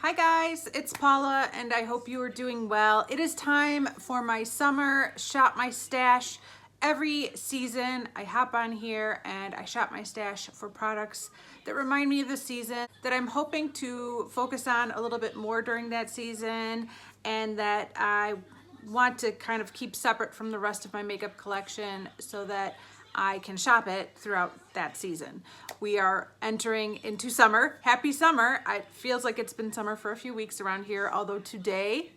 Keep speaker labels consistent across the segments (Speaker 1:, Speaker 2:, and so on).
Speaker 1: Hi guys, it's Paula and I hope you are doing well. It is time for my summer Shop My Stash. Every season I hop on here and I shop my stash for products that remind me of the season that I'm hoping to focus on a little bit more during that season and that I want to kind of keep separate from the rest of my makeup collection so that I can shop it throughout that season. We are entering into summer. Happy summer. It feels like it's been summer for a few weeks around here, although today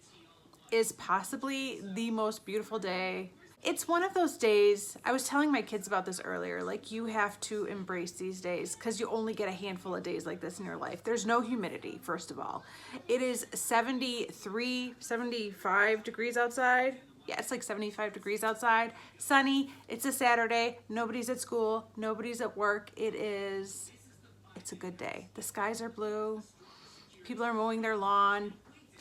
Speaker 1: is possibly the most beautiful day. It's one of those days, I was telling my kids about this earlier, like you have to embrace these days because you only get a handful of days like this in your life. There's no humidity, first of all. It is 73, 75 degrees outside. Yeah, it's like 75 degrees outside, sunny, it's a Saturday, nobody's at school, nobody's at work. It's a good day. The skies are blue, people are mowing their lawn,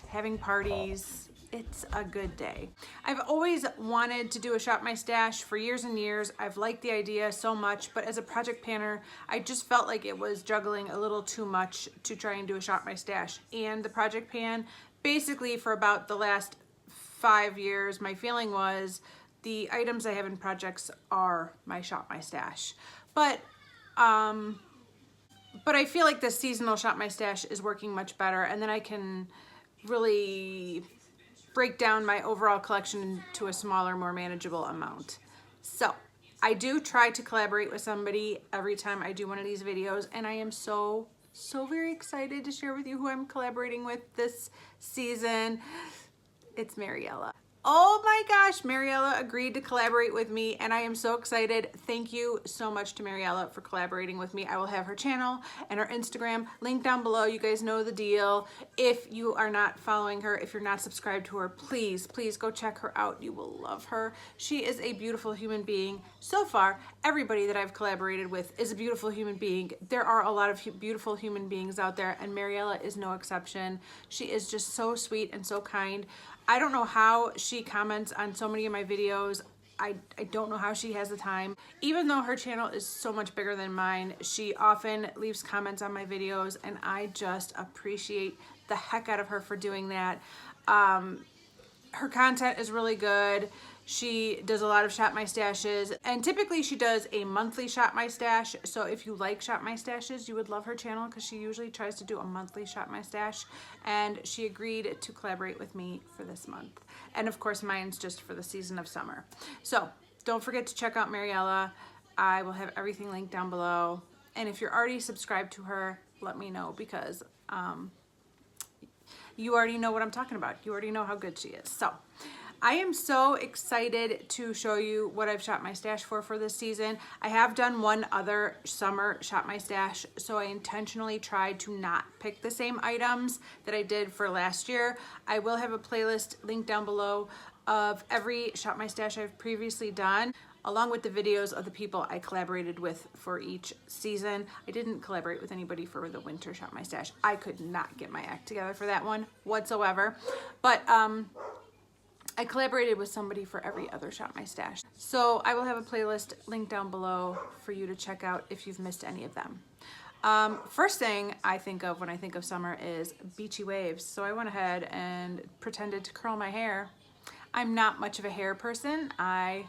Speaker 1: having parties. It's a good day. I've always wanted to do a Shop My Stash for years and years. I've liked the idea so much, but as a project planner, I just felt like it was juggling a little too much to try and do a Shop My Stash. And the project pan, basically for about the last 5 years, my feeling was the items I have in projects are my Shop My Stash. But I feel like the seasonal Shop My Stash is working much better, and then I can really break down my overall collection to a smaller, more manageable amount. So I do try to collaborate with somebody every time I do one of these videos, and I am so very excited to share with you who I'm collaborating with this season. It's Mariela. Oh my gosh, Mariela agreed to collaborate with me and I am so excited. Thank you so much to Mariela for collaborating with me. I will have her channel and her Instagram linked down below. You guys know the deal. If you are not following her, if you're not subscribed to her, please go check her out. You will love her. She is a beautiful human being. So far, everybody that I've collaborated with is a beautiful human being. There are a lot of beautiful human beings out there and Mariela is no exception. She is just so sweet and so kind. I don't know how she comments on so many of my videos. I don't know how she has the time. Even though her channel is so much bigger than mine, she often leaves comments on my videos and I just appreciate the heck out of her for doing that. Her content is really good. She does a lot of Shop My Stashes and typically she does a monthly Shop My Stash. So if you like Shop My Stashes, you would love her channel because she usually tries to do a monthly Shop My Stash and she agreed to collaborate with me for this month. And of course mine's just for the season of summer. So don't forget to check out Mariela. I will have everything linked down below. And if you're already subscribed to her, let me know because you already know what I'm talking about. You already know how good she is. So I am so excited to show you what I've shot my stash for this season. I have done one other summer Shop My Stash, so I intentionally tried to not pick the same items that I did for last year. I will have a playlist linked down below of every Shop My Stash I've previously done, along with the videos of the people I collaborated with for each season. I didn't collaborate with anybody for the winter Shop My Stash. I could not get my act together for that one whatsoever. But I collaborated with somebody for every other Shop My Stash. So I will have a playlist linked down below for you to check out if you've missed any of them. First thing I think of when I think of summer is beachy waves. So I went ahead and pretended to curl my hair. I'm not much of a hair person. I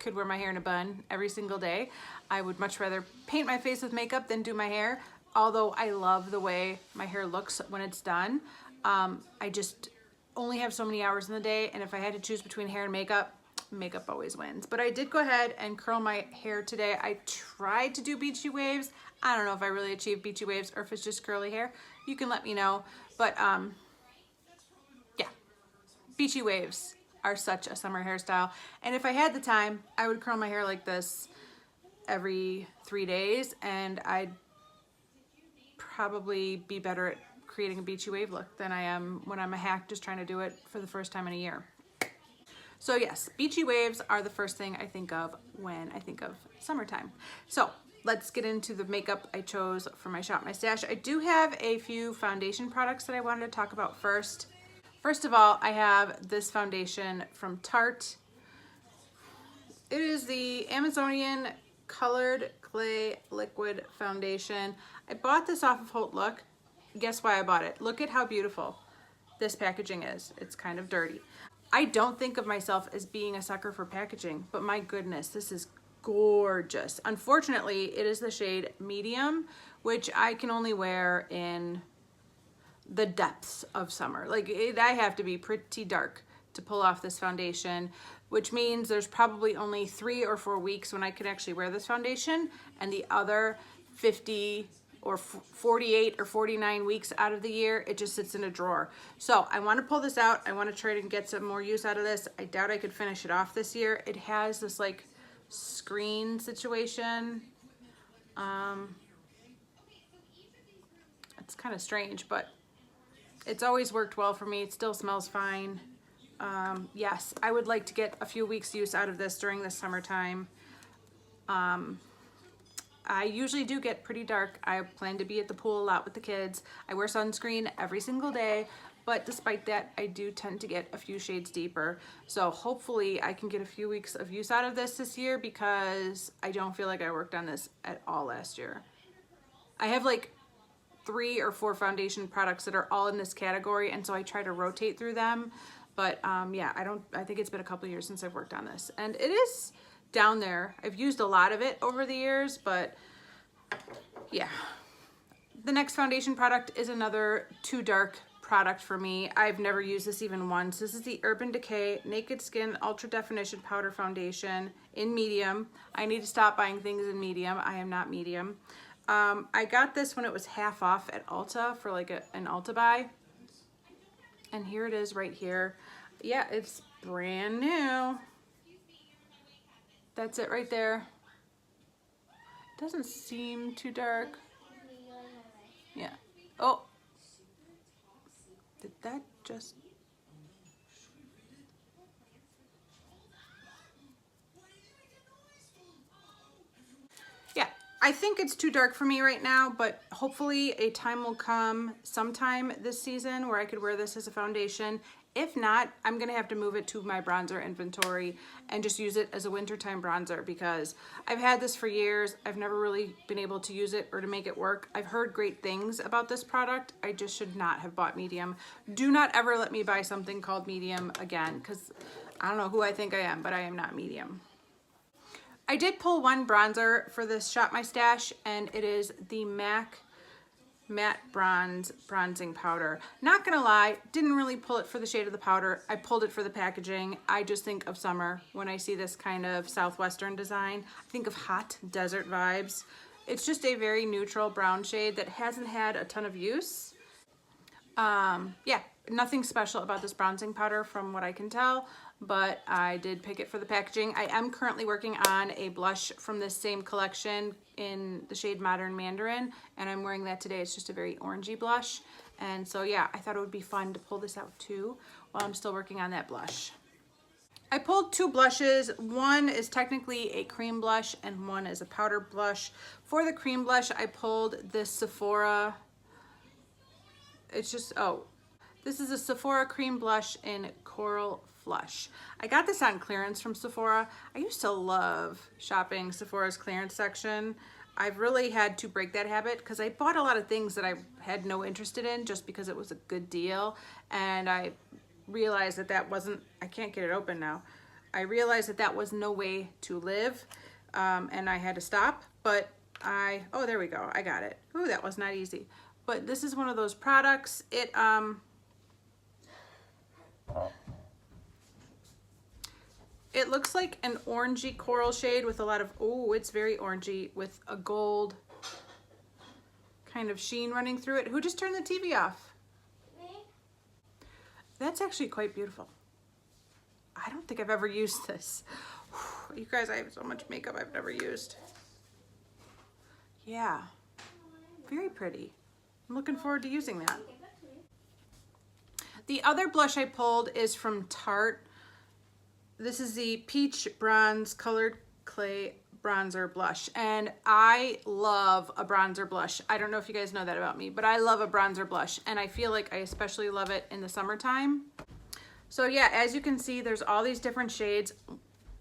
Speaker 1: could wear my hair in a bun every single day. I would much rather paint my face with makeup than do my hair, although I love the way my hair looks when it's done. I just only have so many hours in the day, and if I had to choose between hair and makeup, makeup always wins. But I did go ahead and curl my hair today. I tried to do beachy waves. I don't know if I really achieved beachy waves or if it's just curly hair. You can let me know. But yeah, beachy waves are such a summer hairstyle. And if I had the time, I would curl my hair like this every 3 days, and I'd probably be better at creating a beachy wave look than I am when I'm a hack just trying to do it for the first time in a year. So yes, beachy waves are the first thing I think of when I think of summertime. So let's get into the makeup I chose for my Shop My Stash. I do have a few foundation products that I wanted to talk about first. First of all, I have this foundation from Tarte. It is the Amazonian Colored Clay Liquid Foundation. I bought this off of Haute Look. guess why I bought it. Look at how beautiful this packaging is. It's kind of dirty. I don't think of myself as being a sucker for packaging, but my goodness, this is gorgeous. Unfortunately, it is the shade medium, which I can only wear in the depths of summer. Like I have to be pretty dark to pull off this foundation, which means there's probably only 3 or 4 weeks when I can actually wear this foundation, and the other 50 or 48 or 49 weeks out of the year, it just sits in a drawer. So I want to pull this out. I want to try to get some more use out of this. I doubt I could finish it off this year. It has this like screen situation. It's kind of strange, but it's always worked well for me. It still smells fine. Yes, I would like to get a few weeks use out of this during the summertime. I usually do get pretty dark. I plan to be at the pool a lot with the kids. I wear sunscreen every single day, but despite that, I do tend to get a few shades deeper. So hopefully I can get a few weeks of use out of this year, because I don't feel like I worked on this at all last year. I have like 3 or 4 foundation products that are all in this category, and so I try to rotate through them. But yeah, I think it's been a couple years since I've worked on this, and it is down there. I've used a lot of it over the years, but yeah. The next foundation product is another too dark product for me. I've never used this even once. This is the Urban Decay Naked Skin Ultra Definition Powder Foundation in medium. I need to stop buying things in medium. I am not medium. I got this when it was half off at Ulta for like an Ulta buy. And here it is right here. Yeah, it's brand new. That's it right there. Doesn't seem too dark. Yeah. Oh. Did that just... Yeah, I think it's too dark for me right now, but hopefully a time will come sometime this season where I could wear this as a foundation. If not, I'm gonna have to move it to my bronzer inventory and just use it as a wintertime bronzer, because I've had this for years. I've never really been able to use it or to make it work. I've heard great things about this product. I just should not have bought medium. Do not ever let me buy something called medium again, because I don't know who I think I am, but I am not medium. I did pull one bronzer for this Shop My Stash, and it is the MAC Matte Bronze Bronzing Powder. Not gonna lie, didn't really pull it for the shade of the powder. I pulled it for the packaging. I just think of summer when I see this kind of southwestern design. I think of hot desert vibes. It's just a very neutral brown shade that hasn't had a ton of use. Yeah, nothing special about this bronzing powder from what I can tell, but I did pick it for the packaging. I am currently working on a blush from this same collection in the shade Modern Mandarin, and I'm wearing that today. It's just a very orangey blush, and so yeah, I thought it would be fun to pull this out too while I'm still working on that blush. I pulled 2 blushes. One is technically a cream blush and one is a powder blush. For the cream blush, I pulled this Sephora. It's just, oh, this is a Sephora cream blush in Coral Flush. I got this on clearance from Sephora. I used to love shopping Sephora's clearance section. I've really had to break that habit because I bought a lot of things that I had no interest in just because it was a good deal, and I realized that that wasn't, I can't get it open now. I realized that that was no way to live, and I had to stop, but oh, there we go, I got it. Ooh, that was not easy. But this is one of those products. It looks like an orangey coral shade with a lot of, oh, it's very orangey with a gold kind of sheen running through it. Who just turned the TV off? Me. That's actually quite beautiful. I don't think I've ever used this. You guys, I have so much makeup I've never used. Yeah, very pretty. I'm looking forward to using that. The other blush I pulled is from Tarte. This is the Peach Bronze Colored Clay Bronzer Blush, and I love a bronzer blush. I don't know if you guys know that about me, but I love a bronzer blush, and I feel like I especially love it in the summertime. So yeah, as you can see, there's all these different shades.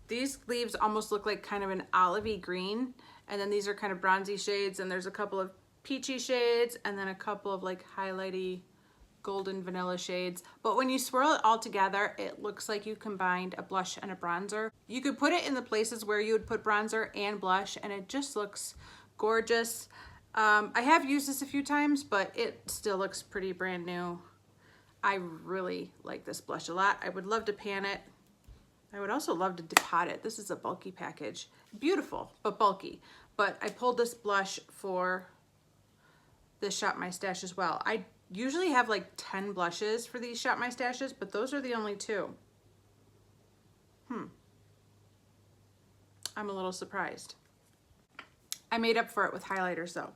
Speaker 1: These leaves almost look like kind of an olivey green, and then these are kind of bronzy shades, and there's a couple of peachy shades and then a couple of like highlighty golden vanilla shades. But when you swirl it all together, it looks like you combined a blush and a bronzer. You could put it in the places where you would put bronzer and blush, and it just looks gorgeous. I have used this a few times, but it still looks pretty brand new. I really like this blush a lot. I would love to pan it. I would also love to depot it. This is a bulky package. Beautiful, but bulky. But I pulled this blush for this Shop My Stash as well. I usually have like 10 blushes for these Shop My Stashes, but those are the only 2. I'm a little surprised. I made up for it with highlighters though.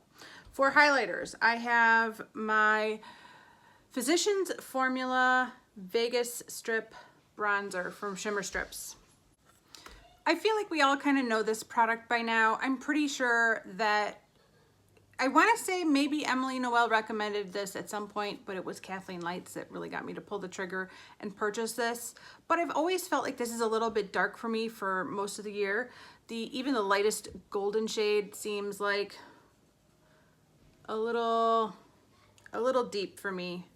Speaker 1: For highlighters, I have my Physicians Formula Vegas Strip Bronzer from Shimmer Strips. I feel like we all kind of know this product by now. I'm pretty sure that, I want to say maybe Emily Noel recommended this at some point, but it was Kathleen Lights that really got me to pull the trigger and purchase this. But I've always felt like this is a little bit dark for me for most of the year. Even the lightest golden shade seems like a little deep for me.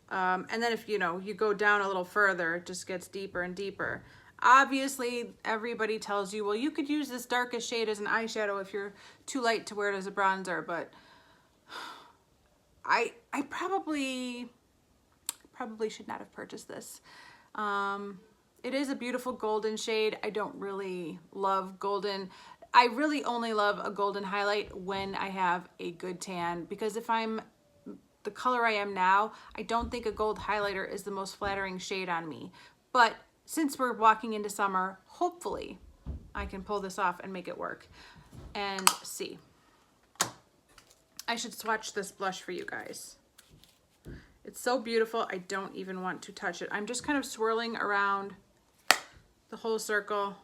Speaker 1: And then if you go down a little further, it just gets deeper and deeper. Obviously, everybody tells you, well, you could use this darkest shade as an eyeshadow if you're too light to wear it as a bronzer, but I probably should not have purchased this. It is a beautiful golden shade. I don't really love golden. I really only love a golden highlight when I have a good tan, because if I'm the color I am now, I don't think a gold highlighter is the most flattering shade on me. But since we're walking into summer, hopefully I can pull this off and make it work. And see. I should swatch this blush for you guys. It's so beautiful, I don't even want to touch it. I'm just kind of swirling around the whole circle.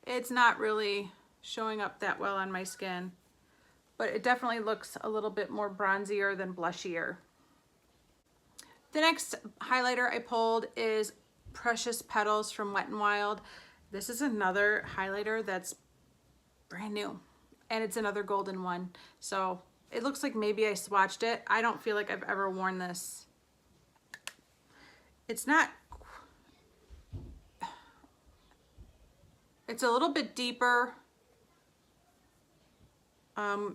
Speaker 1: It's not really showing up that well on my skin, but it definitely looks a little bit more bronzier than blushier. The next highlighter I pulled is Precious Petals from Wet n Wild. This is another highlighter that's brand new, and it's another golden one. So it looks like maybe I swatched it. I don't feel like I've ever worn this. It's not, it's a little bit deeper,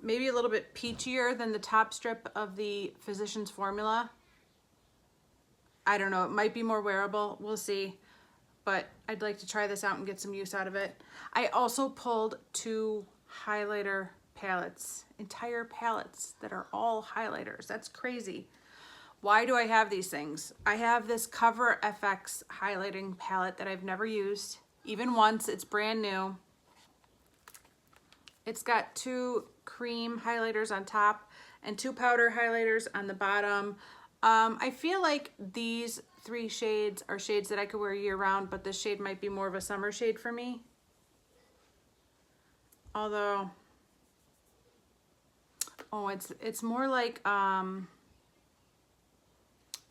Speaker 1: maybe a little bit peachier than the top strip of the Physicians Formula. I don't know, it might be more wearable, we'll see. But I'd like to try this out and get some use out of it. I also pulled 2 highlighter palettes, entire palettes that are all highlighters. That's crazy. Why do I have these things? I have this Cover FX highlighting palette that I've never used, even once. It's brand new. It's got 2 cream highlighters on top and 2 powder highlighters on the bottom. I feel like these 3 shades are shades that I could wear year round, but this shade might be more of a summer shade for me. Although, oh, it's more like a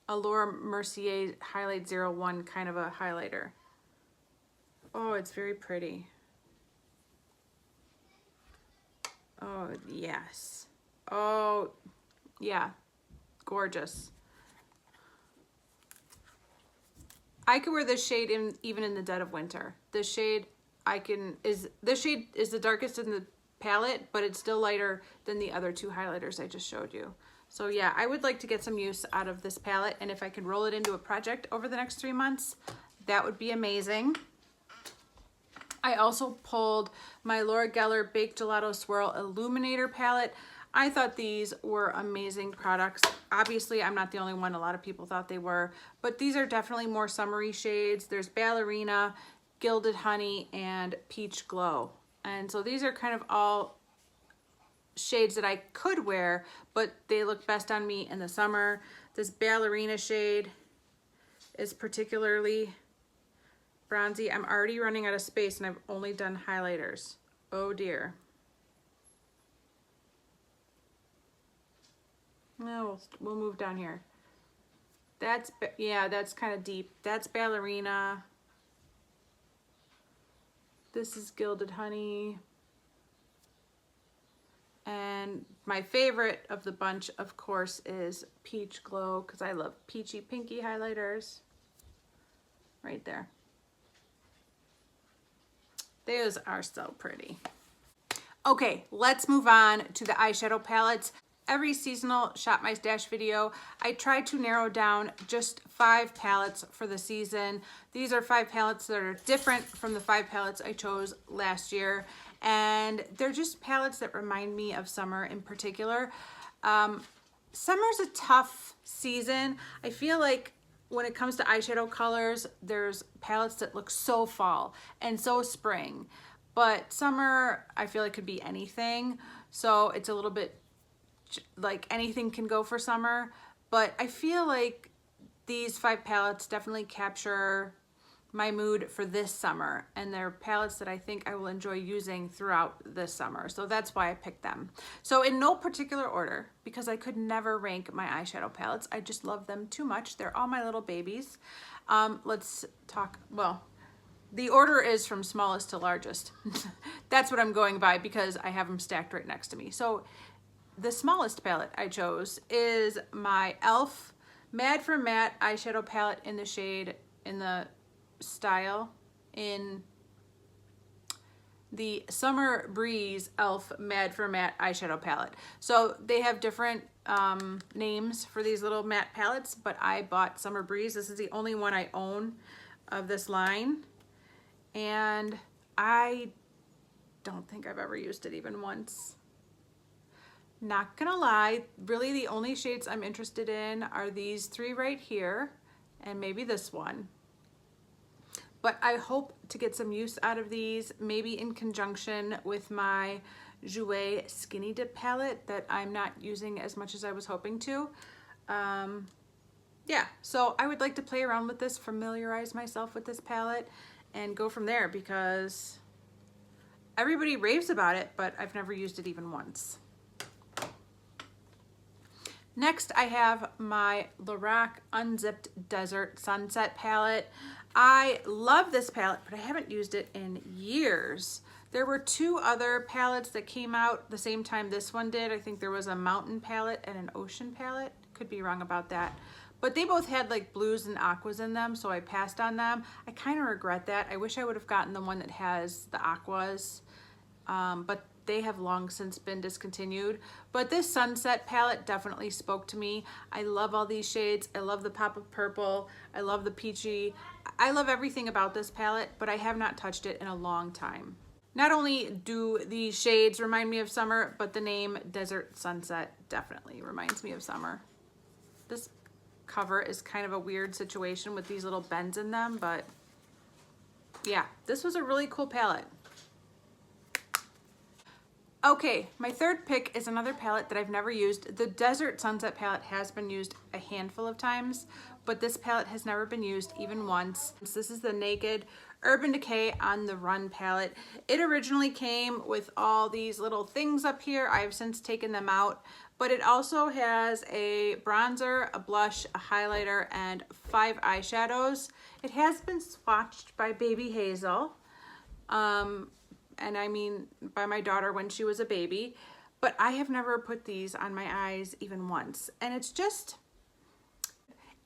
Speaker 1: Laura Mercier Highlight 01 kind of a highlighter. Oh, it's very pretty. Oh, yes. Oh, yeah. Gorgeous. I could wear this shade even in the dead of winter. This shade is the darkest in the palette, but it's still lighter than the other 2 highlighters I just showed you. So yeah, I would like to get some use out of this palette, and if I could roll it into a project over the next 3 months, that would be amazing. I also pulled my Laura Geller Baked Gelato Swirl Illuminator palette. I thought these were amazing products. Obviously, I'm not the only one. A lot of people thought they were, but these are definitely more summery shades. There's Ballerina, Gilded Honey, and Peach Glow. And so these are kind of all shades that I could wear, but they look best on me in the summer. This Ballerina shade is particularly bronzy. I'm already running out of space and I've only done highlighters. Oh dear. No, we'll move down here. Yeah, that's kind of deep. That's Ballerina. This is Gilded Honey. And my favorite of the bunch, of course, is Peach Glow, because I love peachy pinky highlighters. Right there. Those are so pretty. Okay, let's move on to the eyeshadow palettes. Every seasonal Shop My Stash video, I try to narrow down just 5 palettes for the season. These are 5 palettes that are different from the 5 palettes I chose last year. And they're just palettes that remind me of summer in particular. Summer's a tough season. I feel like when it comes to eyeshadow colors, there's palettes that look so fall and so spring. But summer, I feel like could be anything. So it's a little bit like anything can go for summer. But I feel like these 5 palettes definitely capture my mood for this summer, and they're palettes that I think I will enjoy using throughout this summer. So that's why I picked them. So in no particular order, because I could never rank my eyeshadow palettes. I just love them too much. They're all my little babies. Let's talk, well, the order is from smallest to largest. That's what I'm going by because I have them stacked right next to me. So the smallest palette I chose is my e.l.f. Mad for Matte eyeshadow palette in the shade, in the style, in the Summer Breeze e.l.f. Mad for Matte eyeshadow palette. So they have different names for these little matte palettes, but I bought Summer Breeze. This is the only one I own of this line. And I don't think I've ever used it even once. Not gonna lie, really the only shades I'm interested in are these 3 right here and maybe this one. But I hope to get some use out of these, maybe in conjunction with my Jouer Skinny Dip palette that I'm not using as much as I was hoping to. Yeah, so I would like to play around with this, familiarize myself with this palette, and go from there because everybody raves about it, but I've never used it even once. Next, I have my Lorac Unzipped Desert Sunset palette. I love this palette, but I haven't used it in years. There were 2 other palettes that came out the same time this one did. I think there was a mountain palette and an ocean palette. Could be wrong about that. But they both had like blues and aquas in them, so I passed on them. I kind of regret that. I wish I would have gotten the one that has the aquas, but they have long since been discontinued. But this sunset palette definitely spoke to me. I love all these shades. I love the pop of purple. I love the peachy. I love everything about this palette, but I have not touched it in a long time. Not only do these shades remind me of summer, but the name Desert Sunset definitely reminds me of summer. This cover is kind of a weird situation with these little bends in them, but yeah, this was a really cool palette. Okay, my third pick is another palette that I've never used. The Desert Sunset palette has been used a handful of times, but this palette has never been used even once. This is the Naked Urban Decay On The Run palette. It originally came with all these little things up here. I've since taken them out, but it also has a bronzer, a blush, a highlighter, and 5 eyeshadows. It has been swatched by Baby Hazel. And I mean by my daughter when she was a baby, but I have never put these on my eyes even once. And it's just,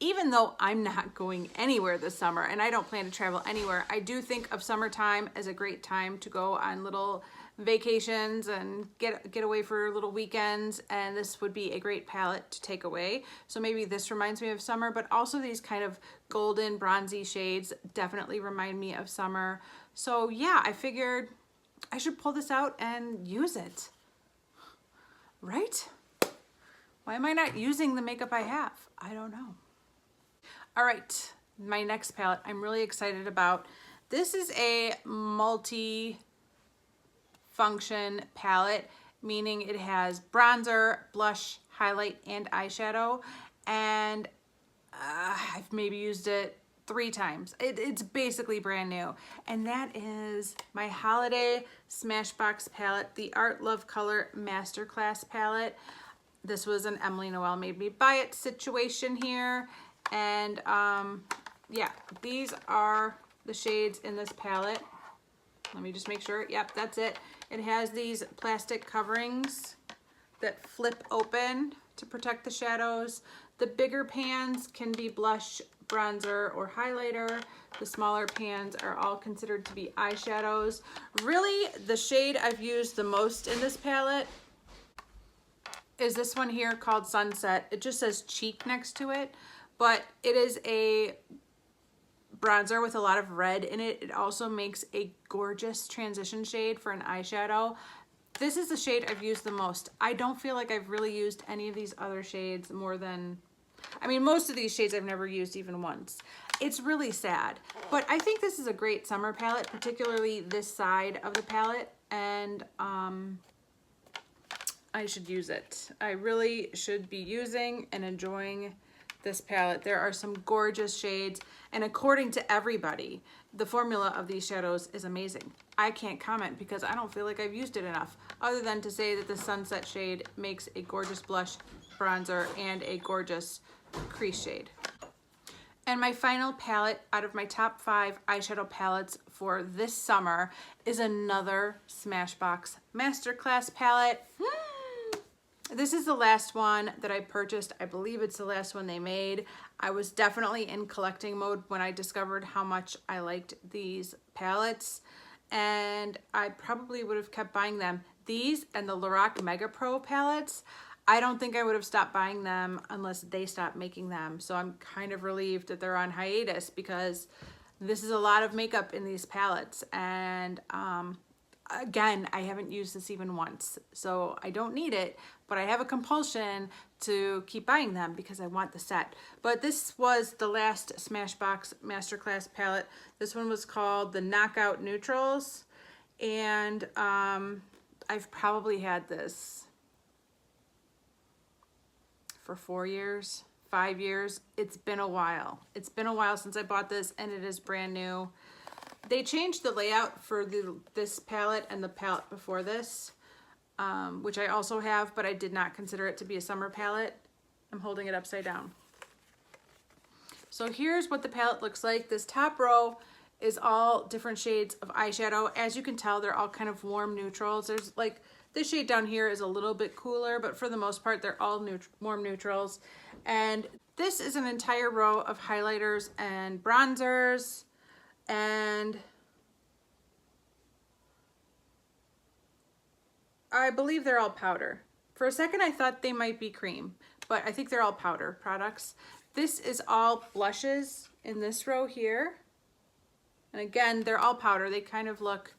Speaker 1: even though I'm not going anywhere this summer and I don't plan to travel anywhere, I do think of summertime as a great time to go on little vacations and get away for little weekends, and this would be a great palette to take away. So maybe this reminds me of summer, but also these kind of golden bronzy shades definitely remind me of summer. So yeah, I figured I should pull this out and use it, right? Why am I not using the makeup I have? I don't know. All right, my next palette I'm really excited about. This is a multi-function palette, meaning it has bronzer, blush, highlight, and eyeshadow, and I've maybe used it 3 times. It's basically brand new, and that is my holiday Smashbox palette, the Art Love Color Masterclass palette. This was an Emily Noel made me buy it situation here, and yeah, these are the shades in this palette. Let me just make sure. Yep, that's it. It has these plastic coverings that flip open to protect the shadows. The bigger pans can be blush, bronzer, or highlighter. The smaller pans are all considered to be eyeshadows. Really, the shade I've used the most in this palette is this one here called Sunset. It just says cheek next to it, but it is a bronzer with a lot of red in it. It also makes a gorgeous transition shade for an eyeshadow. This is the shade I've used the most. I don't feel like I've really used any of these other shades more than, I mean, most of these shades I've never used even once. It's really sad, but I think this is a great summer palette, particularly this side of the palette, and I should use it. I really should be using and enjoying this palette. There are some gorgeous shades, and according to everybody, the formula of these shadows is amazing. I can't comment because I don't feel like I've used it enough, other than to say that the Sunset shade makes a gorgeous blush, bronzer, and a gorgeous crease shade. And my final palette out of my top 5 eyeshadow palettes for this summer is another Smashbox Masterclass palette. This is the last one that I purchased. I believe it's the last one they made. I was definitely in collecting mode when I discovered how much I liked these palettes, and I probably would have kept buying them. These and the Lorac Mega Pro palettes, I don't think I would have stopped buying them unless they stopped making them. So I'm kind of relieved that they're on hiatus, because this is a lot of makeup in these palettes, and again, I haven't used this even once, so I don't need it, but I have a compulsion to keep buying them because I want the set. But this was the last Smashbox Masterclass palette. This one was called the Knockout Neutrals, and I've probably had this for 4 years, 5 years. It's been a while. It's been a while since I bought this, and it is brand new. They changed the layout for this palette and the palette before this, which I also have, but I did not consider it to be a summer palette. I'm holding it upside down. So here's what the palette looks like. This top row is all different shades of eyeshadow. As you can tell, they're all kind of warm neutrals. There's like, this shade down here is a little bit cooler, but for the most part, they're all warm neutrals. And this is an entire row of highlighters and bronzers. And I believe they're all powder. For a second, I thought they might be cream, but I think they're all powder products. This is all blushes in this row here. And again, they're all powder. They kind of look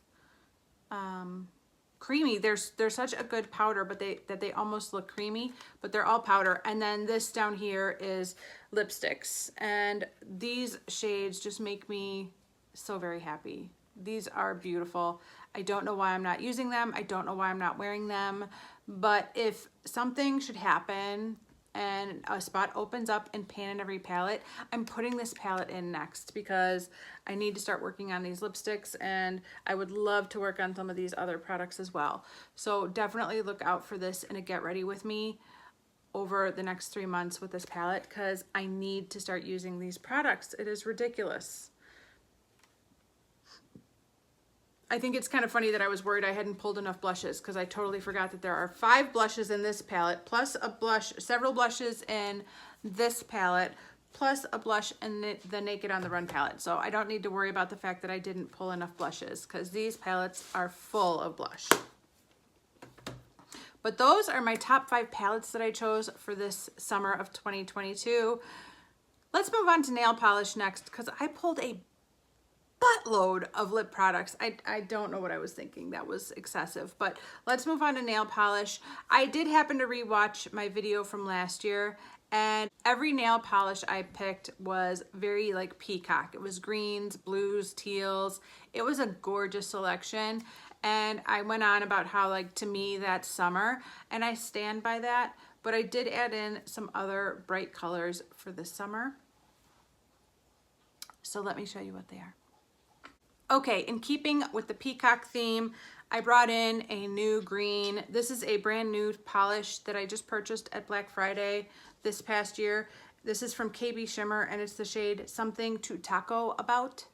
Speaker 1: creamy. They're such a good powder, but they almost look creamy, but they're all powder. And then this down here is lipsticks. And these shades just make me so very happy. These are beautiful. I don't know why I'm not using them. I don't know why I'm not wearing them, but if something should happen and a spot opens up in Pan and Every palette, I'm putting this palette in next because I need to start working on these lipsticks, and I would love to work on some of these other products as well. So definitely look out for this in a get ready with me over the next 3 months with this palette, because I need to start using these products. It is ridiculous. I think it's kind of funny that I was worried I hadn't pulled enough blushes, because I totally forgot that there are 5 blushes in this palette, plus a blush, several blushes in this palette, plus a blush in the Naked on the Run palette. So I don't need to worry about the fact that I didn't pull enough blushes, because these palettes are full of blush. But those are my top 5 palettes that I chose for this summer of 2022. Let's move on to nail polish next, because I pulled a buttload of lip products. I don't know what I was thinking. That was excessive, but let's move on to nail polish. I did happen to rewatch my video from last year, and every nail polish I picked was very like peacock. It was greens, blues, teals. It was a gorgeous selection, and I went on about how, like, to me that's summer, and I stand by that, but I did add in some other bright colors for this summer. So let me show you what they are. Okay, in keeping with the peacock theme, I brought in a new green. This is a brand new polish that I just purchased at Black Friday this past year. This is from KB Shimmer, and it's the shade Something to Taco About.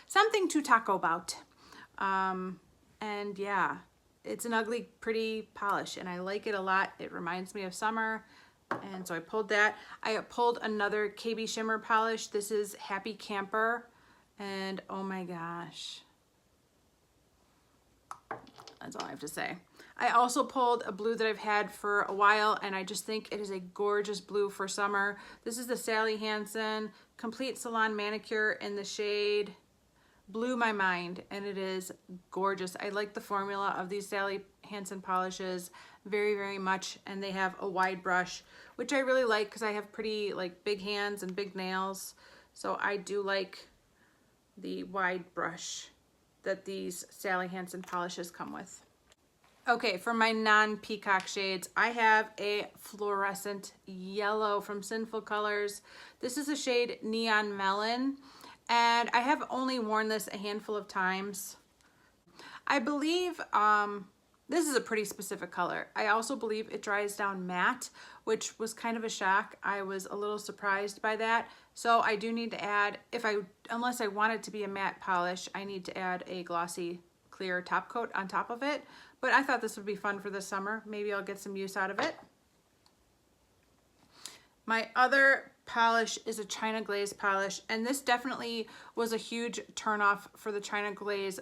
Speaker 1: Something to Taco About. And yeah, it's an ugly, pretty polish, and I like it a lot. It reminds me of summer, and so I pulled that. I pulled another KB Shimmer polish. This is Happy Camper, and oh my gosh. That's all I have to say. I also pulled a blue that I've had for a while, and I just think it is a gorgeous blue for summer. This is the Sally Hansen Complete Salon Manicure in the shade Blew My Mind, and it is gorgeous. I like the formula of these Sally Hansen polishes very, very much, and they have a wide brush, which I really like because I have pretty like big hands and big nails, so I do like the wide brush that these Sally Hansen polishes come with. Okay, for my non-peacock shades, I have a fluorescent yellow from Sinful Colors. This is a shade Neon Melon, and I have only worn this a handful of times. I believe this is a pretty specific color. I also believe it dries down matte, which was kind of a shock. I was a little surprised by that. So I do need to add, unless I want it to be a matte polish, I need to add a glossy clear top coat on top of it. But I thought this would be fun for this summer. Maybe I'll get some use out of it. My other polish is a China Glaze polish, and this definitely was a huge turnoff for the China Glaze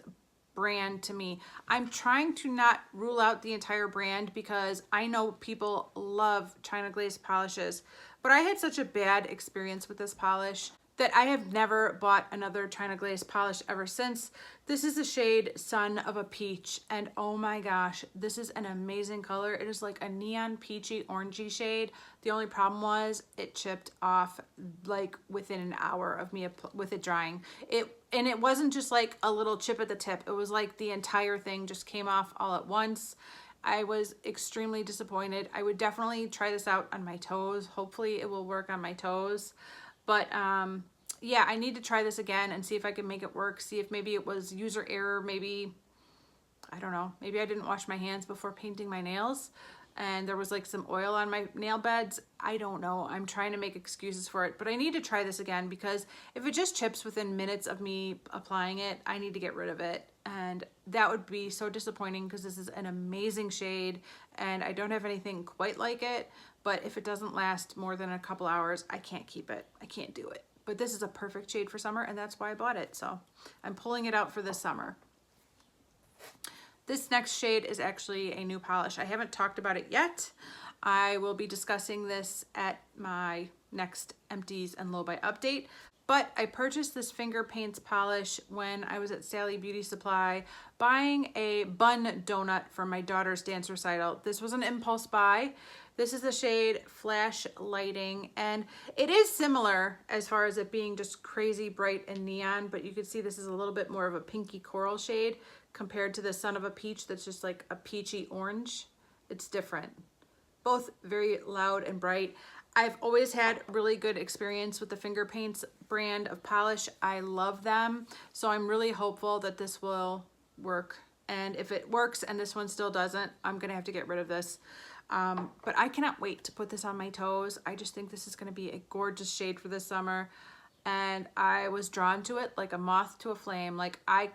Speaker 1: brand to me. I'm trying to not rule out the entire brand because I know people love China Glaze polishes, but I had such a bad experience with this polish that I have never bought another China Glaze polish ever since. This is the shade Son of a Peach, and oh my gosh, this is an amazing color. It is like a neon peachy orangey shade. The only problem was it chipped off like within an hour of me with it drying. And it wasn't just like a little chip at the tip. It was like the entire thing just came off all at once. I was extremely disappointed. I would definitely try this out on my toes. Hopefully it will work on my toes. But yeah, I need to try this again and see if I can make it work. See if maybe it was user error. Maybe, I don't know. Maybe I didn't wash my hands before painting my nails and there was like some oil on my nail beds. I don't know. I'm trying to make excuses for it, but I need to try this again because if it just chips within minutes of me applying it, I need to get rid of it. And that would be so disappointing because this is an amazing shade and I don't have anything quite like it. But if it doesn't last more than a couple hours, I can't keep it. I can't do it. But this is a perfect shade for summer, and that's why I bought it. So I'm pulling it out for this summer. This next shade is actually a new polish. I haven't talked about it yet. I will be discussing this at my next Empties and Low Buy update. But I purchased this finger paints polish when I was at Sally Beauty Supply buying a bun donut for my daughter's dance recital. This was an impulse buy. This is the shade Flash Lighting, and it is similar as far as it being just crazy bright and neon, but you can see this is a little bit more of a pinky coral shade compared to the Son of a Peach that's just like a peachy orange. It's different. Both very loud and bright. I've always had really good experience with the Finger Paints brand of polish. I love them, so I'm really hopeful that this will work. And if it works and this one still doesn't, I'm gonna have to get rid of this. But I cannot wait to put this on my toes. I just think this is going to be a gorgeous shade for this summer, and I was drawn to it like a moth to a flame. Like I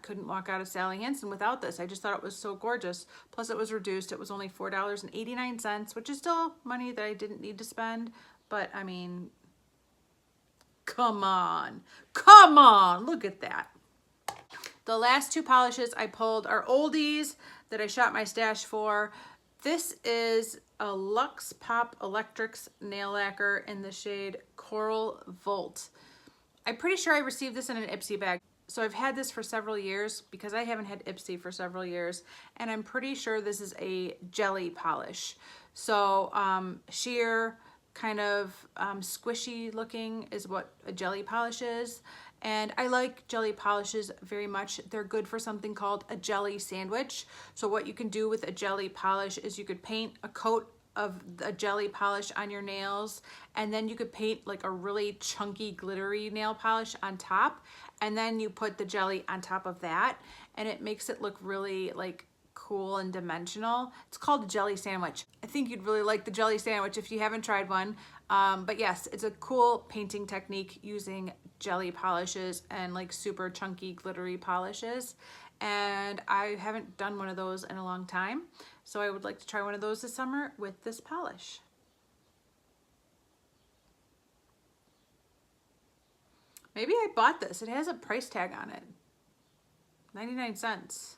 Speaker 1: couldn't walk out of Sally Hansen without this. I just thought it was so gorgeous. Plus it was reduced. It was only $4.89, which is still money that I didn't need to spend, but I mean, come on, look at that. The last two polishes I pulled are oldies that I shot my stash for. This is a Lux Pop Electrics nail lacquer in the shade Coral Volt. I'm pretty sure I received this in an Ipsy bag. So I've had this for several years because I haven't had Ipsy for several years, and I'm pretty sure this is a jelly polish. So sheer, kind of squishy looking is what a jelly polish is. And I like jelly polishes very much. They're good for something called a jelly sandwich. So what you can do with a jelly polish is you could paint a coat of a jelly polish on your nails, and then you could paint like a really chunky glittery nail polish on top, and then you put the jelly on top of that, and it makes it look really like cool and dimensional. It's called a jelly sandwich. I think you'd really like the jelly sandwich if you haven't tried one. But yes, it's a cool painting technique using jelly polishes and like super chunky glittery polishes. and I haven't done one of those in a long time. So I would like to try one of those this summer with this polish. Maybe I bought this. It has a price tag on it. 99 cents.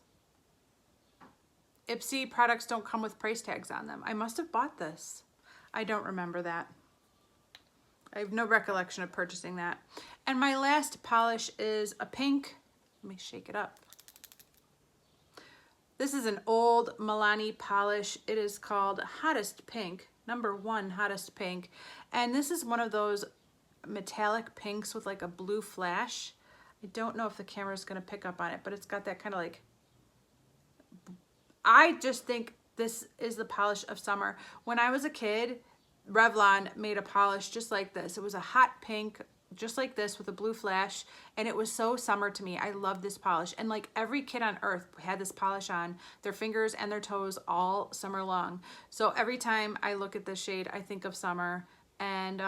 Speaker 1: Ipsy products don't come with price tags on them. I must have bought this. I don't remember that. I have no recollection of purchasing that. And my last polish is a pink. Let me shake it up. This is an old Milani polish. It is called Hottest Pink, #1 Hottest Pink. And this is one of those metallic pinks with like a blue flash. I don't know if the camera is going to pick up on it, but it's got that kind of like, I just think this is the polish of summer. When I was a kid, Revlon made a polish just like this. It was a hot pink, just like this with a blue flash, and it was so summer to me. I love this polish, and like every kid on earth had this polish on their fingers and their toes all summer long. So every time I look at this shade, I think of summer, and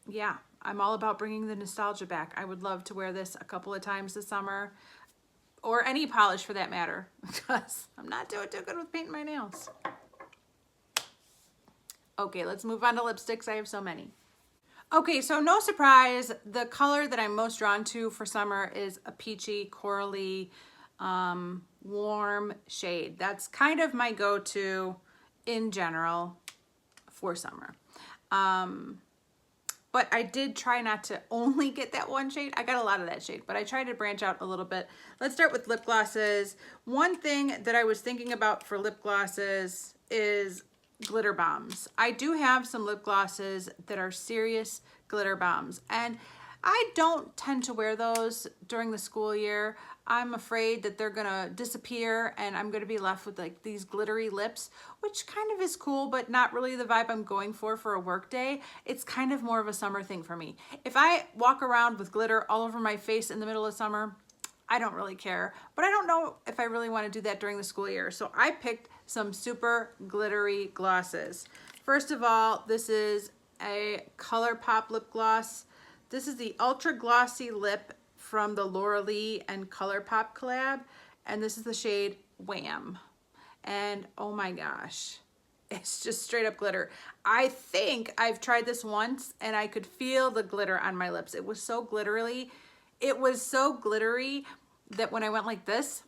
Speaker 1: yeah, I'm all about bringing the nostalgia back. I would love to wear this a couple of times this summer, or any polish for that matter, because I'm not doing too good with painting my nails. Okay, let's move on to lipsticks. I have so many. Okay, so no surprise, the color that I'm most drawn to for summer is a peachy, corally, warm shade. That's kind of my go-to in general for summer. But I did try not to only get that one shade. I got a lot of that shade, but I tried to branch out a little bit. Let's start with lip glosses. One thing that I was thinking about for lip glosses is glitter bombs. I do have some lip glosses that are serious glitter bombs, and I don't tend to wear those during the school year. I'm afraid that they're gonna disappear and I'm gonna be left with like these glittery lips, which kind of is cool, but not really the vibe I'm going for a work day. It's kind of more of a summer thing for me. If I walk around with glitter all over my face in the middle of summer, I don't really care, but I don't know if I really want to do that during the school year. So I picked some super glittery glosses. First of all, this is a ColourPop lip gloss. This is the Ultra Glossy Lip from the Laura Lee and ColourPop collab, and this is the shade Wham. And oh my gosh, it's just straight up glitter. I think I've tried this once and I could feel the glitter on my lips. It was so glittery. It was so glittery that when I went like this,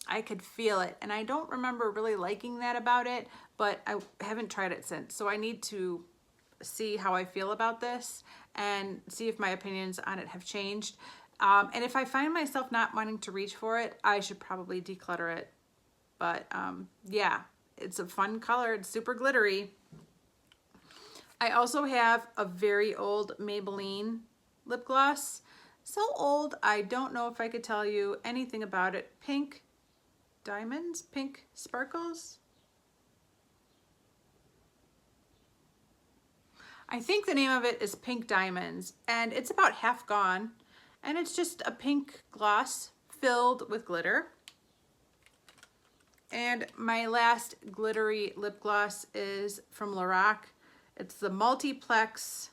Speaker 1: I could feel it. And I don't remember really liking that about it, but I haven't tried it since. So I need to see how I feel about this and see if my opinions on it have changed. And if I find myself not wanting to reach for it, I should probably declutter it. But yeah, it's a fun color. It's super glittery. I also have a very old Maybelline lip gloss. So old, I don't know if I could tell you anything about it. Pink diamonds, pink sparkles. I think the name of it is Pink Diamonds, and it's about half gone, and it's just a pink gloss filled with glitter. And my last glittery lip gloss is from Lorac. It's the Multiplex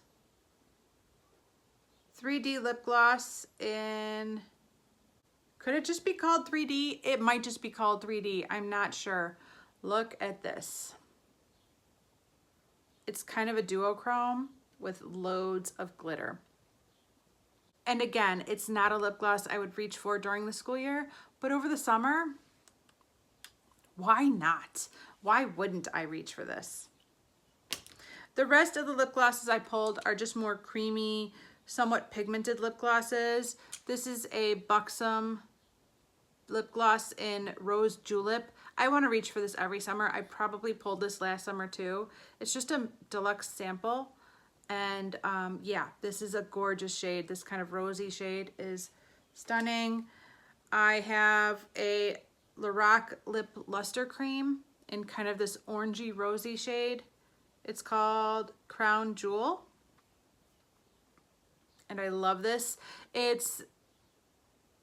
Speaker 1: 3D lip gloss in, could it just be called 3D? It might just be called 3D, I'm not sure. Look at this. It's kind of a duochrome with loads of glitter. And again, it's not a lip gloss I would reach for during the school year, but over the summer, why not? Why wouldn't I reach for this? The rest of the lip glosses I pulled are just more creamy, somewhat pigmented lip glosses. This is a Buxom lip gloss in Rose Julep. I want to reach for this every summer. I probably pulled this last summer too. It's just a deluxe sample. And yeah, this is a gorgeous shade. This kind of rosy shade is stunning. I have a Lorac Lip Luster Cream in kind of this orangey rosy shade. It's called Crown Jewel. And I love this. It's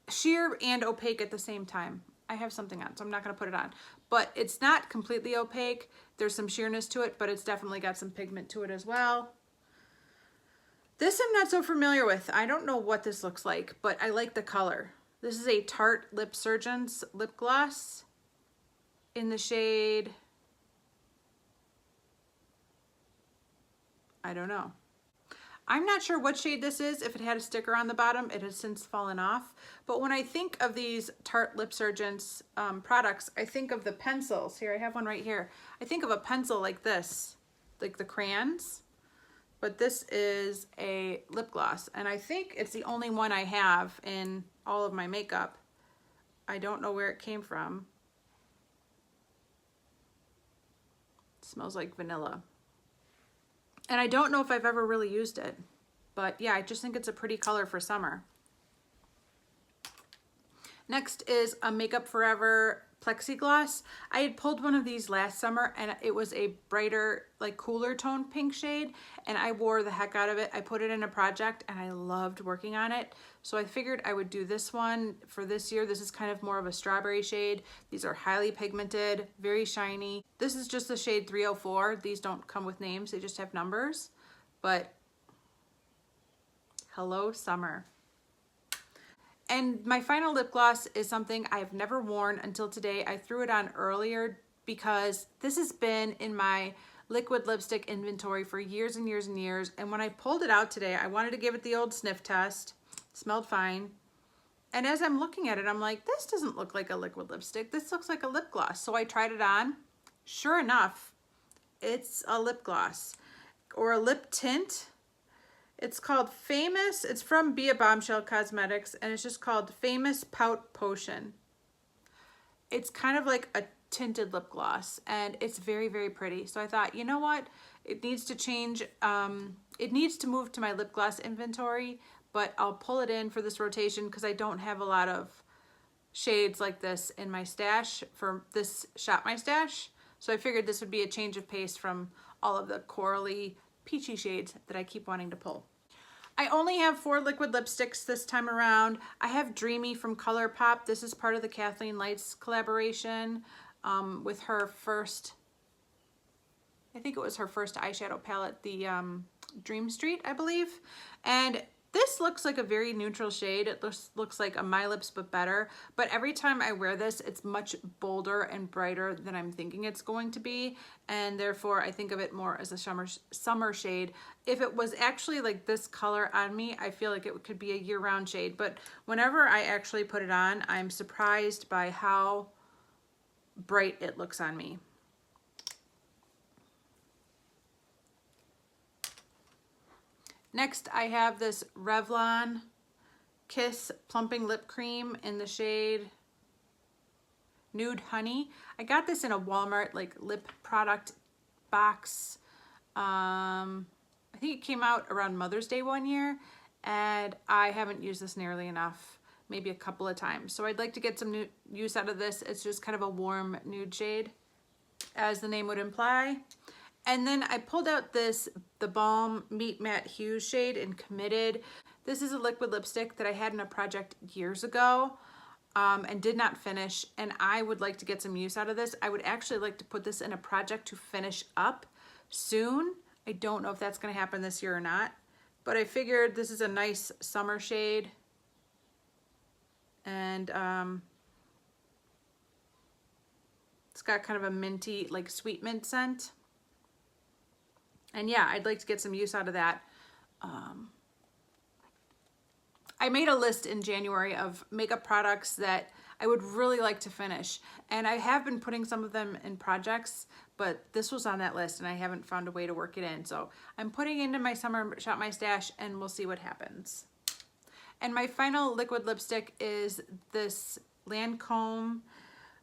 Speaker 1: sheer and opaque at the same time. I have something on, so I'm not going to put it on. But it's not completely opaque. There's some sheerness to it, but it's definitely got some pigment to it as well. This I'm not so familiar with. I don't know what this looks like, but I like the color. This is a Tarte Lip Surgeons lip gloss in the shade, I don't know. I'm not sure what shade this is. If it had a sticker on the bottom, it has since fallen off. But when I think of these Tarte Lip Surgeons products, I think of the pencils. Here, I have one right here. I think of a pencil like this, like the crayons. But this is a lip gloss, and I think it's the only one I have in all of my makeup. I don't know where it came from. It smells like vanilla. And I don't know if I've ever really used it, but yeah, I just think it's a pretty color for summer. Next is a Makeup Forever Plexigloss. I had pulled one of these last summer and it was a brighter, like cooler tone pink shade, and I wore the heck out of it. I put it in a project and I loved working on it. So I figured I would do this one for this year. This is kind of more of a strawberry shade. These are highly pigmented, very shiny. This is just the shade 304. These don't come with names, they just have numbers. But hello, summer. And my final lip gloss is something I've never worn until today. I threw it on earlier because this has been in my liquid lipstick inventory for years and years and years. And when I pulled it out today, I wanted to give it the old sniff test. It smelled fine. And as I'm looking at it, I'm like, this doesn't look like a liquid lipstick. This looks like a lip gloss. So I tried it on. Sure enough, it's a lip gloss or a lip tint. It's called Famous. It's from Be a Bombshell Cosmetics, and it's just called Famous Pout Potion. It's kind of like a tinted lip gloss, and it's very, very pretty. So I thought, you know what? It needs to change. It needs to move to my lip gloss inventory, but I'll pull it in for this rotation because I don't have a lot of shades like this in my stash for this Shop My Stash. So I figured this would be a change of pace from all of the corally, peachy shades that I keep wanting to pull. I only have 4 liquid lipsticks this time around. I have Dreamy from ColourPop. This is part of the Kathleen Lights collaboration with her first, I think it was her first eyeshadow palette, the Dream Street, I believe. And this looks like a very neutral shade. It looks like a My Lips but better. But every time I wear this, it's much bolder and brighter than I'm thinking it's going to be. And therefore, I think of it more as a summer shade. If it was actually like this color on me, I feel like it could be a year-round shade. But whenever I actually put it on, I'm surprised by how bright it looks on me. Next, I have this Revlon Kiss Plumping Lip Cream in the shade Nude Honey. I got this in a Walmart like lip product box. I think it came out around Mother's Day one year, and I haven't used this nearly enough, maybe a couple of times. So I'd like to get some use out of this. It's just kind of a warm nude shade, as the name would imply. And then I pulled out the Balm Meet Matte Hues shade in Committed. This is a liquid lipstick that I had in a project years ago and did not finish. And I would like to get some use out of this. I would actually like to put this in a project to finish up soon. I don't know if that's gonna happen this year or not, but I figured this is a nice summer shade. And it's got kind of a minty, like sweet mint scent. And yeah, I'd like to get some use out of that. I made a list in January of makeup products that I would really like to finish. And I have been putting some of them in projects, but this was on that list and I haven't found a way to work it in. So I'm putting it into my summer Shop My Stash and we'll see what happens. And my final liquid lipstick is this Lancome,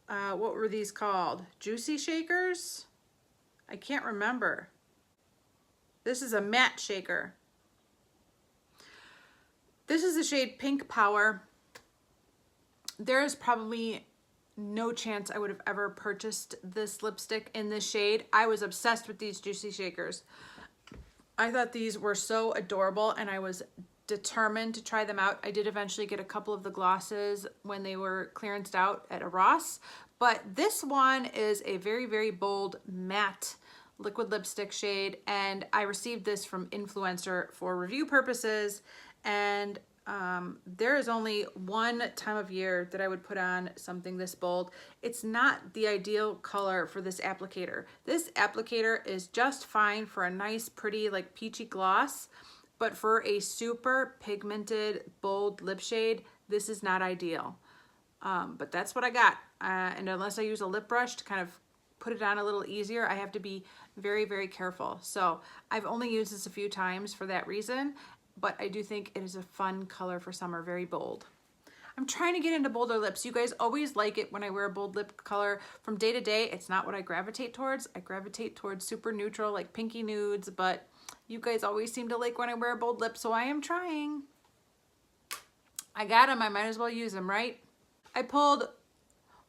Speaker 1: what were these called? Juicy Shakers? I can't remember. This is a matte shaker. This is the shade Pink Power. There is probably no chance I would have ever purchased this lipstick in this shade. I was obsessed with these Juicy Shakers. I thought these were so adorable and I was determined to try them out. I did eventually get a couple of the glosses when they were clearanced out at a Ross, but this one is a very, very bold matte liquid lipstick shade, and I received this from Influencer for review purposes, and There is only one time of year that I would put on something this bold. It's not the ideal color for this applicator. This applicator is just fine for a nice, pretty, like peachy gloss, but for a super pigmented, bold lip shade, this is not ideal. But that's what I got. And unless I use a lip brush to kind of put it on a little easier, I have to be very, very careful. So I've only used this a few times for that reason, but I do think it is a fun color for summer, very bold. I'm trying to get into bolder lips. You guys always like it when I wear a bold lip color. From day to day, it's not what I gravitate towards. I gravitate towards super neutral, like pinky nudes, but you guys always seem to like when I wear a bold lip, so I am trying. I got them, I might as well use them, right? I pulled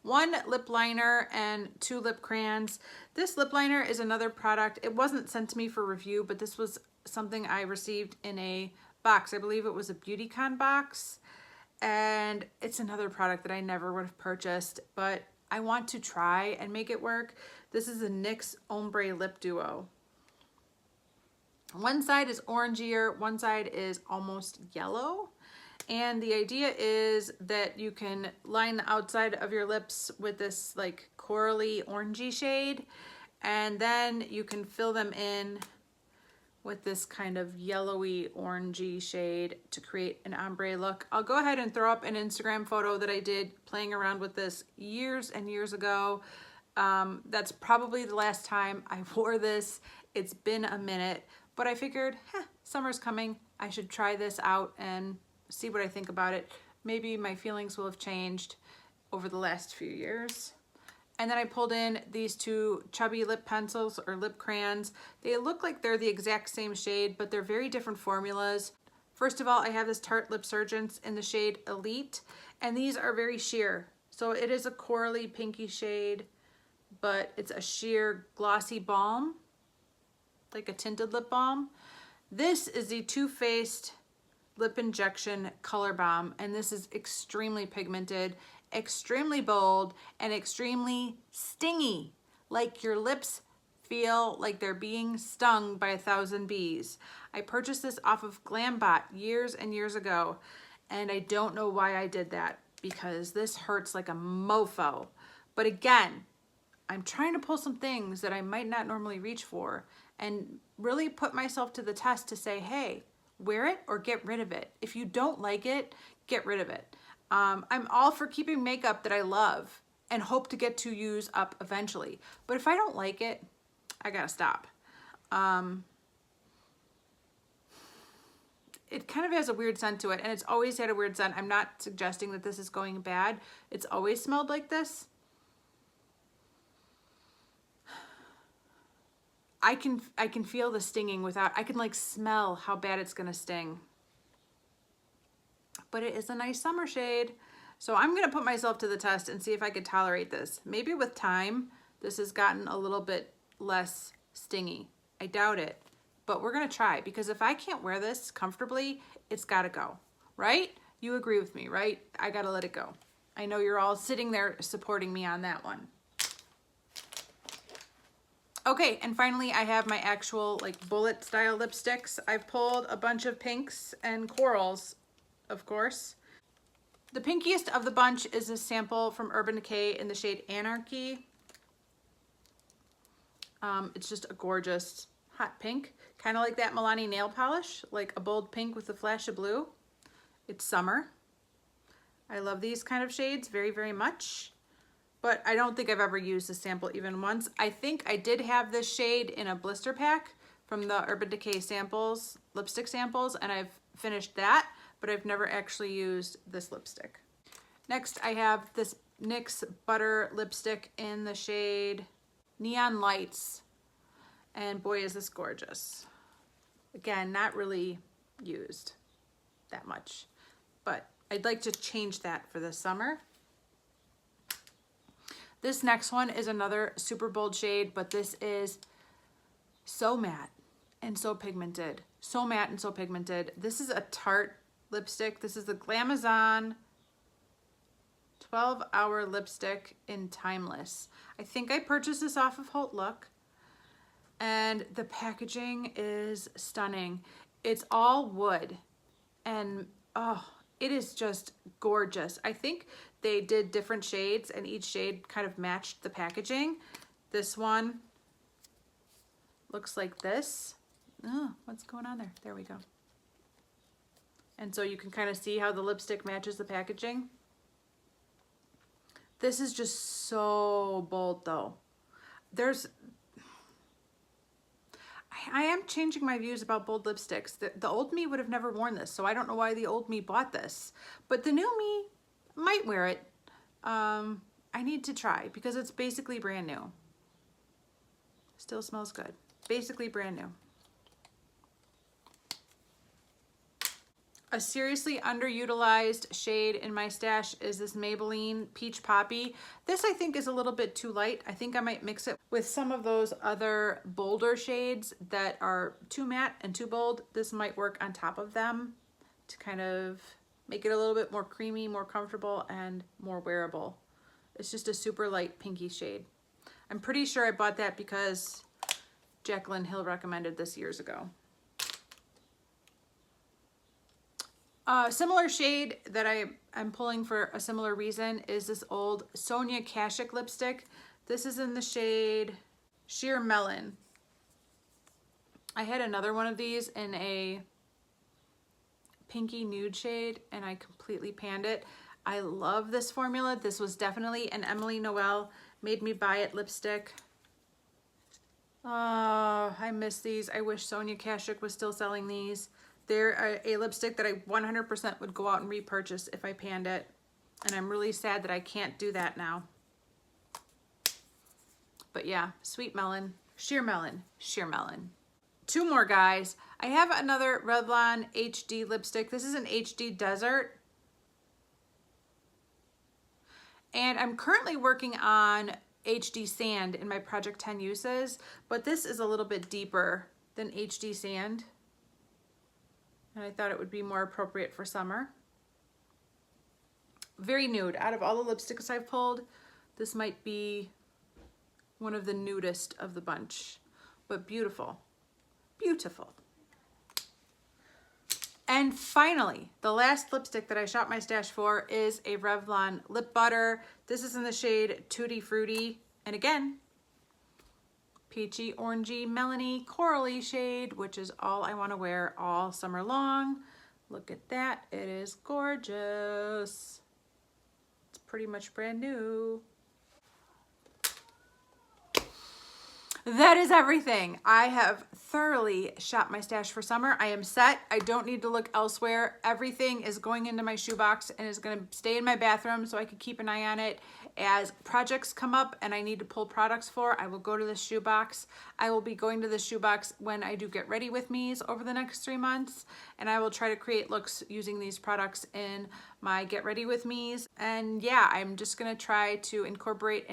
Speaker 1: one lip liner and 2 lip crayons. This lip liner is another product. It wasn't sent to me for review, but this was something I received in a box. I believe it was a BeautyCon box. And it's another product that I never would have purchased, but I want to try and make it work. This is a NYX Ombre Lip Duo. One side is orangier, one side is almost yellow. And the idea is that you can line the outside of your lips with this like corally orangey shade, and then you can fill them in with this kind of yellowy orangey shade to create an ombre look. I'll go ahead and throw up an Instagram photo that I did playing around with this years and years ago. That's probably the last time I wore this. It's been a minute, but I figured, summer's coming. I should try this out and see what I think about it. Maybe my feelings will have changed over the last few years. And then I pulled in these 2 chubby lip pencils or lip crayons. They look like they're the exact same shade, but they're very different formulas. First of all, I have this Tarte Lip Surgence in the shade Elite, and these are very sheer. So it is a corally pinky shade, but it's a sheer glossy balm, like a tinted lip balm. This is the Too Faced Lip Injection Color Balm, and this is extremely pigmented, extremely bold, and extremely stingy. Like your lips feel like they're being stung by 1,000 bees. I purchased this off of Glambot years and years ago, and I don't know why I did that, because this hurts like a mofo. But again, I'm trying to pull some things that I might not normally reach for and really put myself to the test to say, hey, wear it or get rid of it. If you don't like it, get rid of it. I'm all for keeping makeup that I love and hope to get to use up eventually. But if I don't like it, I gotta stop. It kind of has a weird scent to it, and it's always had a weird scent. I'm not suggesting that this is going bad. It's always smelled like this. I can feel the stinging without, I can like smell how bad it's gonna sting. But it is a nice summer shade. So I'm gonna put myself to the test and see if I could tolerate this. Maybe with time, this has gotten a little bit less stingy. I doubt it, but we're gonna try, because if I can't wear this comfortably, it's gotta go, right? You agree with me, right? I gotta let it go. I know you're all sitting there supporting me on that one. Okay, and finally I have my actual like bullet style lipsticks. I've pulled a bunch of pinks and corals, of course. The pinkiest of the bunch is a sample from Urban Decay in the shade Anarchy. It's just a gorgeous hot pink, kind of like that Milani nail polish, like a bold pink with a flash of blue. It's summer. I love these kind of shades very, very much. But I don't think I've ever used this sample even once. I think I did have this shade in a blister pack from the Urban Decay samples, lipstick samples, and I've finished that, but I've never actually used this lipstick. Next, I have this NYX Butter lipstick in the shade Neon Lights, and boy, is this gorgeous. Again, not really used that much, but I'd like to change that for the summer. This next one is another super bold shade, but this is so matte and so pigmented. So matte and so pigmented. This is a Tarte lipstick. This is the Glamazon 12-Hour Lipstick in Timeless. I think I purchased this off of Haute Look, and the packaging is stunning. It's all wood, and Oh, it is just gorgeous. I think they did different shades and each shade kind of matched the packaging. This one looks like this. Oh, what's going on there? There we go. And so you can kind of see how the lipstick matches the packaging. This is just so bold though. I am changing my views about bold lipsticks. The old me would have never worn this, so I don't know why the old me bought this. But the new me might wear it. I need to try because it's basically brand new. Still smells good. Basically brand new. A seriously underutilized shade in my stash is this Maybelline Peach Poppy. This I think is a little bit too light. I think I might mix it with some of those other bolder shades that are too matte and too bold. This might work on top of them to kind of make it a little bit more creamy, more comfortable, and more wearable. It's just a super light pinky shade. I'm pretty sure I bought that because Jaclyn Hill recommended this years ago. Similar shade that I'm pulling for a similar reason is this old Sonia Kashuk lipstick. This is in the shade Sheer Melon. I had another one of these in a pinky nude shade and I completely panned it. I love this formula. This was definitely an Emily Noel Made Me Buy It lipstick. Oh, I miss these. I wish Sonia Kashuk was still selling these. They're a lipstick that I 100% would go out and repurchase if I panned it. And I'm really sad that I can't do that now. But yeah, Sweet Melon, Sheer Melon, Sheer Melon. Two more, guys. I have another Revlon HD lipstick. This is an HD Desert. And I'm currently working on HD Sand in my Project 10 uses, but this is a little bit deeper than HD Sand. And I thought it would be more appropriate for summer. Very nude. Out of all the lipsticks I've pulled, this might be one of the nudest of the bunch, but beautiful, beautiful. And finally, the last lipstick that I shop my stash for is a Revlon lip butter. This is in the shade Tutti Frutti. And again, peachy, orangey, melony, corally shade, which is all I want to wear all summer long. Look at that. It is gorgeous. It's pretty much brand new. That is everything. I have thoroughly shopped my stash for summer. I am set. I don't need to look elsewhere. Everything is going into my shoebox and is going to stay in my bathroom so I can keep an eye on it. As projects come up and I need to pull products for, I will go to the shoebox. I will be going to the shoebox when I do Get Ready With Me's over the next 3 months, and I will try to create looks using these products in my Get Ready With Me's. And yeah, I'm just going to try to incorporate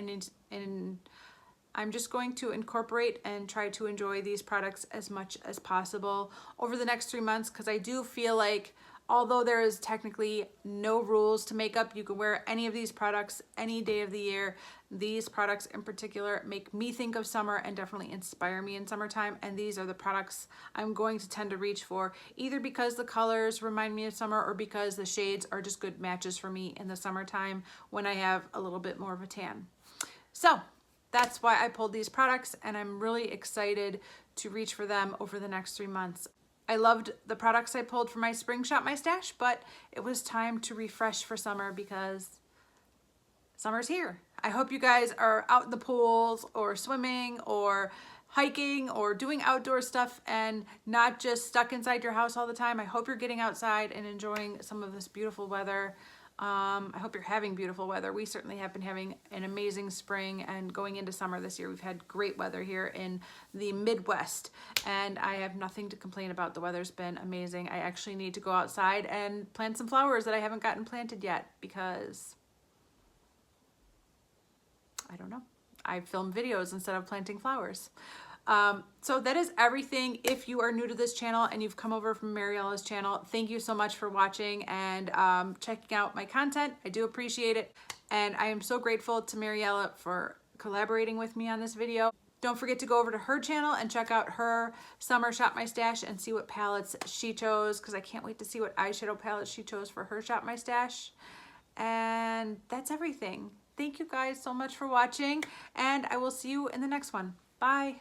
Speaker 1: I'm just going to incorporate and try to enjoy these products as much as possible over the next 3 months, because I do feel like although there is technically no rules to makeup, you can wear any of these products any day of the year. These products in particular make me think of summer and definitely inspire me in summertime, and these are the products I'm going to tend to reach for, either because the colors remind me of summer or because the shades are just good matches for me in the summertime when I have a little bit more of a tan. So that's why I pulled these products, and I'm really excited to reach for them over the next 3 months. I loved the products I pulled for my spring shop my stash, but it was time to refresh for summer because summer's here. I hope you guys are out in the pools or swimming or hiking or doing outdoor stuff and not just stuck inside your house all the time. I hope you're getting outside and enjoying some of this beautiful weather. I hope you're having beautiful weather. We certainly have been having an amazing spring, and going into summer this year, we've had great weather here in the Midwest, and I have nothing to complain about. The weather's been amazing. I actually need to go outside and plant some flowers that I haven't gotten planted yet because I don't know. I film videos instead of planting flowers. So that is everything. If you are new to this channel and you've come over from Mariela's channel, thank you so much for watching and checking out my content. I do appreciate it. And I am so grateful to Mariela for collaborating with me on this video. Don't forget to go over to her channel and check out her summer Shop My Stash and see what palettes she chose, because I can't wait to see what eyeshadow palettes she chose for her Shop My Stash. And that's everything. Thank you guys so much for watching, and I will see you in the next one. Bye.